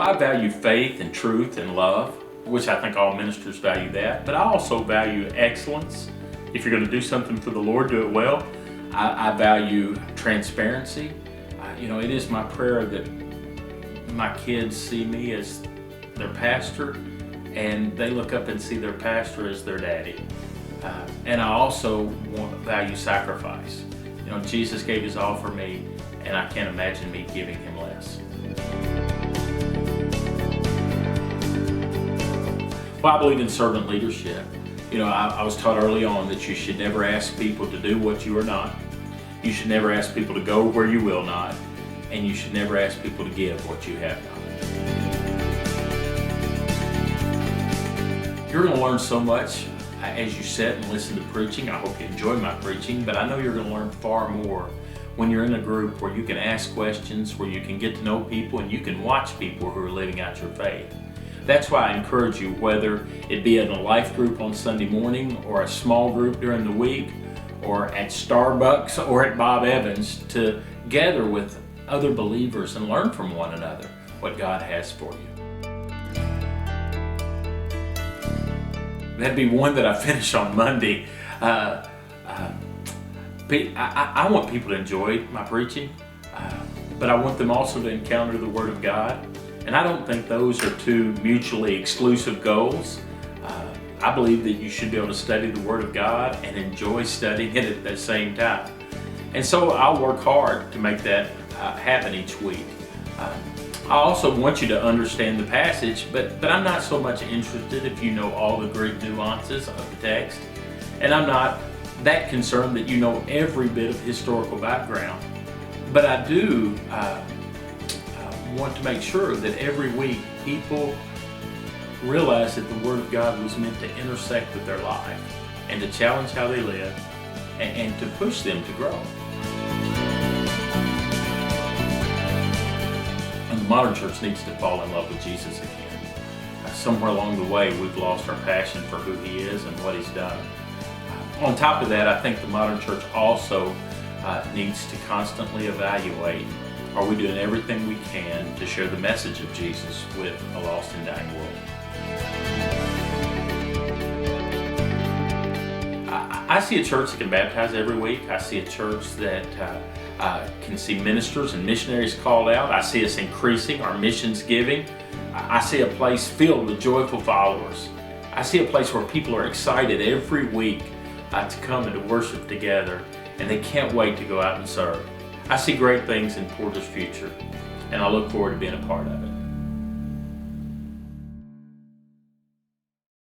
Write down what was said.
I value faith and truth and love, which I think all ministers value that, but I also value excellence. If you're going to do something for the Lord, do it well. I value transparency. It is my prayer that my kids see me as their pastor and they look up and see their pastor as their daddy. And I also value sacrifice. Jesus gave his all for me, and I can't imagine me giving him less. Well, I believe in servant leadership. I was taught early on that you should never ask people to do what you are not. You should never ask people to go where you will not. And you should never ask people to give what you have not. You're going to learn so much as you sit and listen to preaching. I hope you enjoy my preaching, but I know you're going to learn far more when you're in a group where you can ask questions, where you can get to know people, and you can watch people who are living out your faith. That's why I encourage you, whether it be in a life group on Sunday morning or a small group during the week or at Starbucks or at Bob Evans, to gather with other believers and learn from one another what God has for you. That'd be one that I finish on Monday. I want people to enjoy my preaching, but I want them also to encounter the Word of God. And I don't think those are two mutually exclusive goals. I believe that you should be able to study the Word of God and enjoy studying it at the same time. And so I'll work hard to make that happen each week. I also want you to understand the passage, but I'm not so much interested if you know all the Greek nuances of the text. And I'm not that concerned that you know every bit of historical background. But I do want to make sure that every week people realize that the Word of God was meant to intersect with their life and to challenge how they live and to push them to grow. And the modern church needs to fall in love with Jesus again. Somewhere along the way, we've lost our passion for who He is and what He's done. On top of that, I think the modern church also needs to constantly evaluate, are we doing everything we can to share the message of Jesus with a lost and dying world? I see a church that can baptize every week. I see a church that can see ministers and missionaries called out. I see us increasing our missions giving. I see a place filled with joyful followers. I see a place where people are excited every week to come and to worship together, and they can't wait to go out and serve. I see great things in Porter's future, and I look forward to being a part of it.